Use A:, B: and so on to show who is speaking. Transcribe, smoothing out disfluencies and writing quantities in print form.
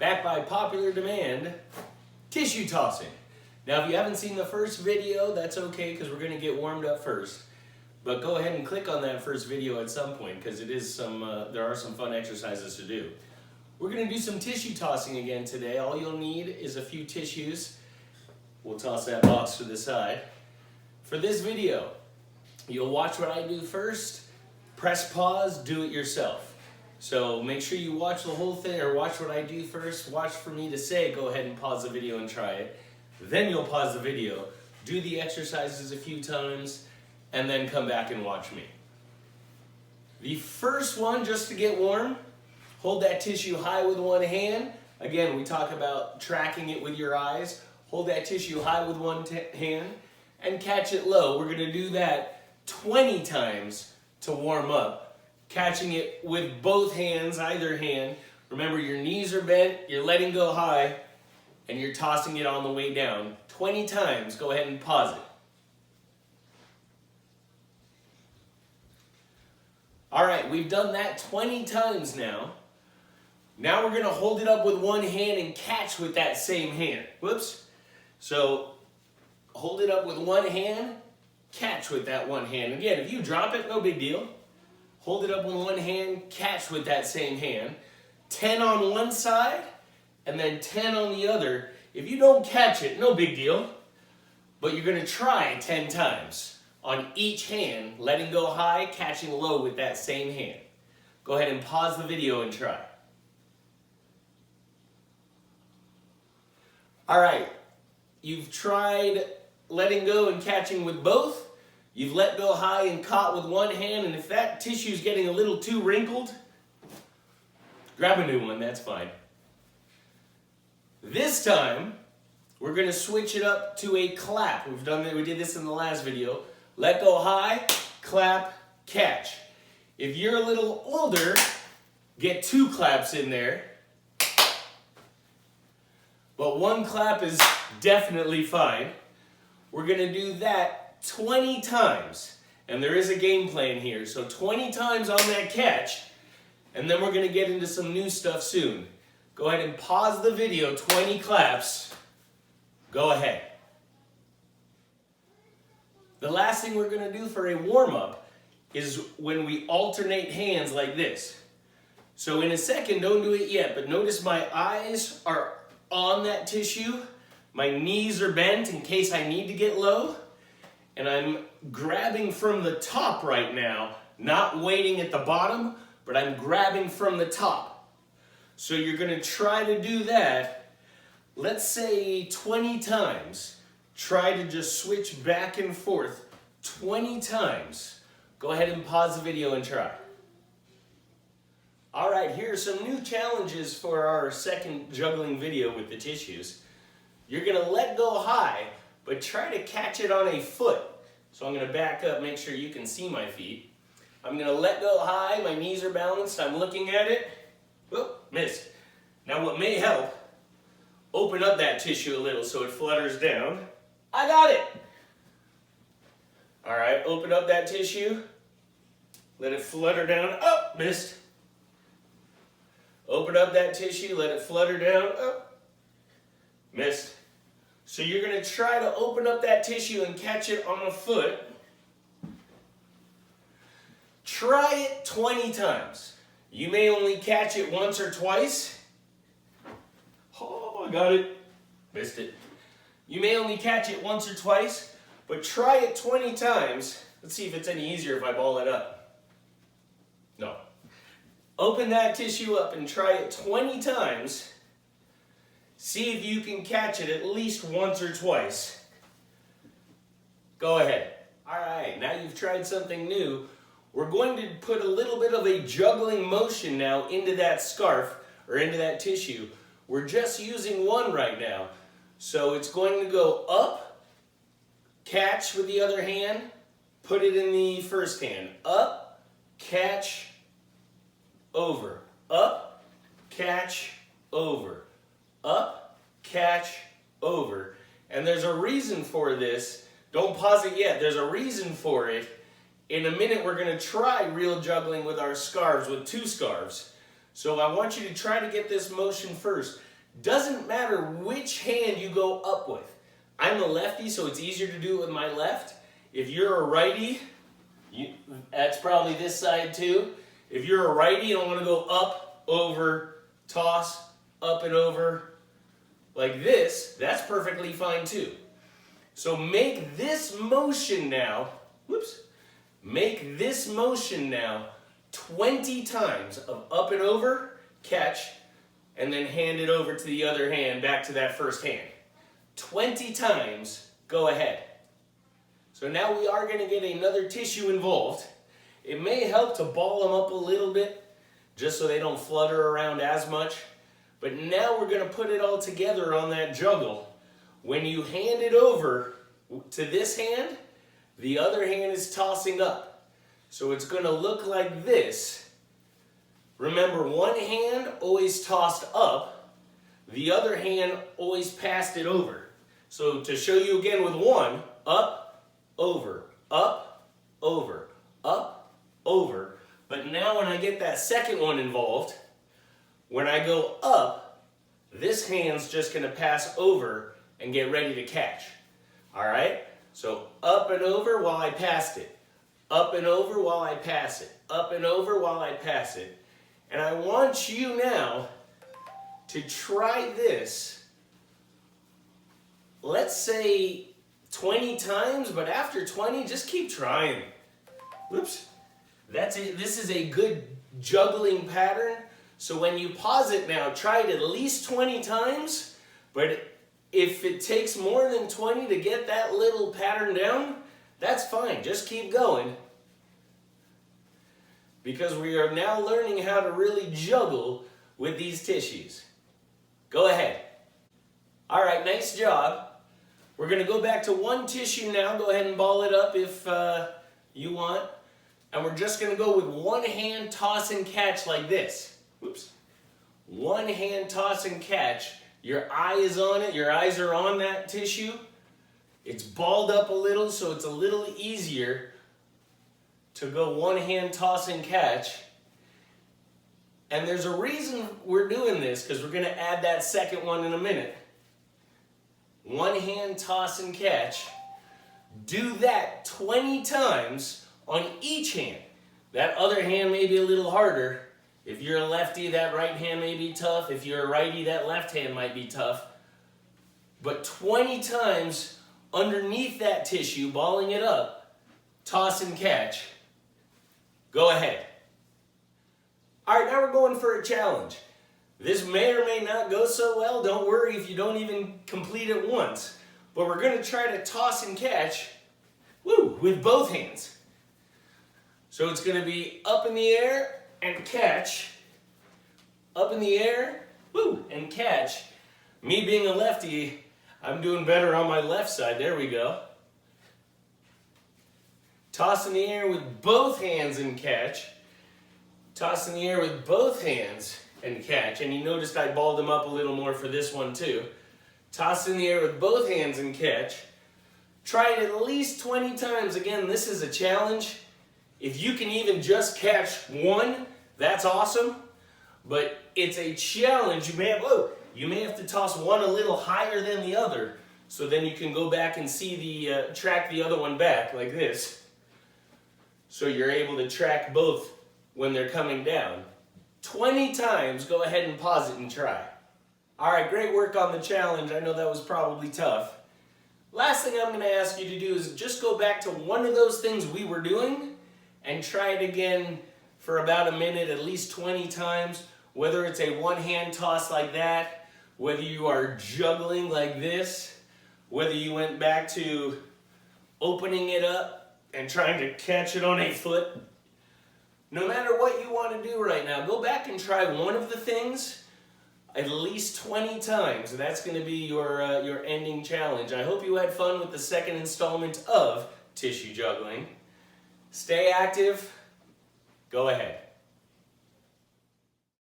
A: back by popular demand, tissue tossing. Now if you haven't seen the first video, that's okay because we're going to get warmed up first. But go ahead and click on that first video at some point because there are some fun exercises to do. We're going to do some tissue tossing again today. All you'll need is a few tissues. We'll toss that box to the side. For this video, you'll watch what I do first, press pause, do it yourself. So make sure you watch the whole thing or watch what I do first, watch for me to say, go ahead and pause the video and try it. Then you'll pause the video, do the exercises a few times, and then come back and watch me. The first one, just to get warm, hold that tissue high with one hand. Again, we talk about tracking it with your eyes. Hold that tissue high with one hand and catch it low. We're gonna do that 20 times to warm up. Catching it with both hands, either hand. Remember, your knees are bent, you're letting go high, and you're tossing it on the way down. 20 times, go ahead and pause it. All right, we've done that 20 times now. Now we're gonna hold it up with one hand and catch with that same hand. Whoops. So, hold it up with one hand, catch with that one hand. Again, if you drop it, no big deal. Hold it up with one hand, catch with that same hand. 10 on one side, and then 10 on the other. If you don't catch it, no big deal. But you're gonna try 10 times on each hand, letting go high, catching low with that same hand. Go ahead and pause the video and try. All right, you've tried letting go and catching with both. You've let go high and caught with one hand, and if that tissue's getting a little too wrinkled, grab a new one, that's fine. This time, we're gonna switch it up to a clap. We did this in the last video. Let go high, clap, catch. If you're a little older, get 2 claps in there. But 1 clap is definitely fine. We're gonna do that 20 times, and there is a game plan here, so 20 times on that catch, and then we're going to get into some new stuff soon. Go ahead and pause the video, 20 claps, go ahead. The last thing we're going to do for a warm-up is when we alternate hands like this. So in a second, don't do it yet, but notice my eyes are on that tissue, my knees are bent in case I need to get low, and I'm grabbing from the top right now, not waiting at the bottom, but I'm grabbing from the top. So you're gonna try to do that, let's say 20 times. Try to just switch back and forth 20 times. Go ahead and pause the video and try. All right, here are some new challenges for our second juggling video with the tissues. You're gonna let go high, but try to catch it on a foot. So I'm going to back up, make sure you can see my feet. I'm going to let go high, my knees are balanced, I'm looking at it. Whoop, missed. Now what may help, open up that tissue a little so it flutters down. I got it! All right, open up that tissue, let it flutter down. Oh, missed. Open up that tissue, let it flutter down. Oh, missed. So you're going to try to open up that tissue and catch it on a foot. Try it 20 times. You may only catch it once or twice. Oh, I got it. Missed it. You may only catch it once or twice, but try it 20 times. Let's see if it's any easier if I ball it up. No. Open that tissue up and try it 20 times. See if you can catch it at least once or twice. Go ahead. All right, now you've tried something new. We're going to put a little bit of a juggling motion now into that scarf or into that tissue. We're just using one right now. So it's going to go up, catch with the other hand, put it in the first hand. Up, catch, over. Up, catch, over. Up, catch, over. And there's a reason for this. Don't pause it yet. There's a reason for it. In a minute, we're going to try real juggling with our scarves, with 2 scarves. So I want you to try to get this motion first. Doesn't matter which hand you go up with. I'm a lefty, so it's easier to do it with my left. If you're a righty, that's probably this side too. If you're a righty and want to go up, over, toss, up and over, like this, that's perfectly fine too. So make this motion now, make this motion now 20 times of up and over, catch, and then hand it over to the other hand, back to that first hand. 20 times, go ahead. So now we are going to get another tissue involved. It may help to ball them up a little bit, just so they don't flutter around as much. But now we're going to put it all together on that juggle. When you hand it over to this hand, the other hand is tossing up. So it's going to look like this. Remember, one hand always tossed up, the other hand always passed it over. So to show you again with one, up, over, up, over, up, over. But now when I get that second one involved, when I go up, this hand's just going to pass over and get ready to catch. All right? So up and over while I passed it. Up and over while I pass it. Up and over while I pass it. And I want you now to try this, let's say 20 times, but after 20, just keep trying. Whoops. That's it. This is a good juggling pattern. So when you pause it now, try it at least 20 times, but if it takes more than 20 to get that little pattern down, that's fine. Just keep going. Because we are now learning how to really juggle with these tissues. Go ahead. All right, nice job. We're going to go back to one tissue now. Go ahead and ball it up if you want. And we're just going to go with one hand toss and catch like this. Whoops. One hand toss and catch. Your eye is on it. Your eyes are on that tissue. It's balled up a little, so it's a little easier to go one hand toss and catch. And there's a reason we're doing this, because we're going to add that second one in a minute. One hand toss and catch. Do that 20 times on each hand. That other hand may be a little harder. If you're a lefty, that right hand may be tough. If you're a righty, that left hand might be tough. But 20 times underneath that tissue, balling it up, toss and catch. Go ahead. All right, now we're going for a challenge. This may or may not go so well. Don't worry if you don't even complete it once. But we're going to try to toss and catch, with both hands. So it's going to be up in the air and catch. Up in the air, and catch. Me being a lefty, I'm doing better on my left side. There we go. Toss in the air with both hands and catch. Toss in the air with both hands and catch. And you noticed I balled them up a little more for this one too. Toss in the air with both hands and catch. Try it at least 20 times. Again, this is a challenge. If you can even just catch one, that's awesome. But it's a challenge. You may have to toss one a little higher than the other. So then you can go back and see track the other one back like this. So you're able to track both when they're coming down. 20 times, go ahead and pause it and try. All right, great work on the challenge. I know that was probably tough. Last thing I'm going to ask you to do is just go back to one of those things we were doing and try it again for about a minute, at least 20 times, whether it's a one-hand toss like that, whether you are juggling like this, whether you went back to opening it up and trying to catch it on a foot. No matter what you want to do right now, go back and try one of the things at least 20 times. That's going to be your ending challenge. I hope you had fun with the second installment of Tissue Juggling. Stay active. Go ahead.